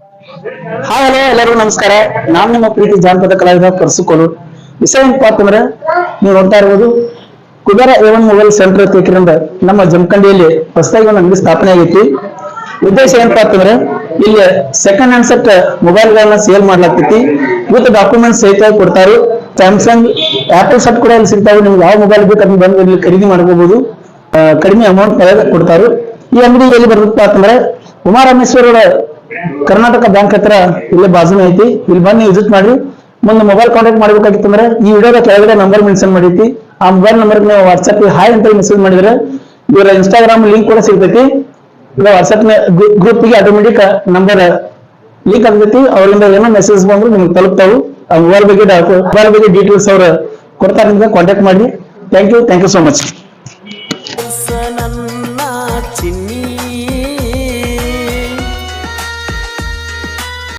Hi hello ಎಲ್ಲರಿಗೂ ನಮಸ್ಕಾರ. ನಾನು ನಿಮ್ಮ ಪ್ರೀತಿ ಜಾನಪದ ಕಲಾವಿದ ಪರಸುಕೋಲು. ವಿಷಯ ಏನಪ್ಪಾ ಅಂತಂದ್ರೆ, ನೀವು ನೋಡ್ತಾ ಇರ್ಬೋದು ಕುಬೇರ A1 ಮೊಬೈಲ್ ಸೆಂಟರ್ ತೇಕರಿಂದ ನಮ್ಮ ಜಮಖಂಡಿಯಲ್ಲಿ ಹೊಸದಾಗಿ ಒಂದು ಅಂಗಡಿ ಸ್ಥಾಪನೆ ಆಗೈತಿ. ಉದ್ದೇಶ ಏನಪ್ಪಾ ಅಂತಂದ್ರೆ, ಇಲ್ಲಿ ಸೆಕೆಂಡ್ ಹ್ಯಾಂಡ್ ಸೆಟ್ ಮೊಬೈಲ್ ಗಳನ್ನ ಸೇಲ್ ಮಾಡ್ಲಾಗ್ತೈತಿ. ವಿತ್ ಡಾಕ್ಯುಮೆಂಟ್ಸ್ ಸಹಿತ ಕೊಡ್ತಾರೆ. ಸ್ಯಾಮ್ಸಂಗ್ ಆಪಲ್ ಸೆಟ್ ಕೂಡ ಇಲ್ಲಿ ಸಿಗ್ತಾವೆ. ನಿಮ್ಗೆ ಯಾವ ಮೊಬೈಲ್ ಬೇಕು ಅದನ್ನ ಬಂದು ಇಲ್ಲಿ ಖರೀದಿ ಮಾಡ್ಕೋಬಹುದು. ಕಡಿಮೆ ಅಮೌಂಟ್ ಕೊಡ್ತಾರೆ. ಈ ಅಂಗಡಿ ಎಲ್ಲಿ ಬರುತ್ತಪ್ಪ ಅಂತಂದ್ರೆ, ಉಮಾರಾಮೇಶ್ವರ ಕರ್ನಾಟಕ ಬ್ಯಾಂಕ್ ಹತ್ರ ಇಲ್ಲೇ ಬಾಜುನ ಐತಿ. ಇಲ್ಲಿ ಬಂದು ವಿಸಿಟ್ ಮಾಡ್ರಿ. ಮುಂದೆ ಮೊಬೈಲ್ ಕಾಂಟ್ಯಾಕ್ಟ್ ಮಾಡ್ಬೇಕಾಗಿತ್ತಂದ್ರೆ ಈ ವಿಡಿಯೋದ ಕೆಳಗಡೆ ನಂಬರ್ ಮೆನ್ಷನ್ ಮಾಡೈತಿ. ಆ ಮೊಬೈಲ್ ನಂಬರ್ ನೀವು ವಾಟ್ಸ್ಆಪ್ ಹಾಯ್ ಅಂತ ಮೆಸೇಜ್ ಮಾಡಿದ್ರೆ ಇವರ ಇನ್ಸ್ಟಾಗ್ರಾಮ್ ಲಿಂಕ್ ಕೂಡ ಸಿಗ್ತೈತಿ. ಇಲ್ಲ ವಾಟ್ಸ್ಆಪ್ ಗ್ರೂಪ್ ಗೆ ಆಟೋಮೆಟಿಕ್ ನಂಬರ್ ಲಿಂಕ್ ಆಗ್ತೈತಿ. ಅವರಿಂದ ಏನೋ ಮೆಸೇಜ್ ಬಂದ್ರು ನಿಮ್ಗೆ ತಲುಪ್ತಾವು. ಆ ಮೊಬೈಲ್ ಬಗ್ಗೆ ಡೀಟೇಲ್ಸ್ ಅವ್ರು ಕೊಡ್ತಾರೆ. ನಿಮ್ಗೆ ಕಾಂಟ್ಯಾಕ್ಟ್ ಮಾಡಿ. Thank you so much.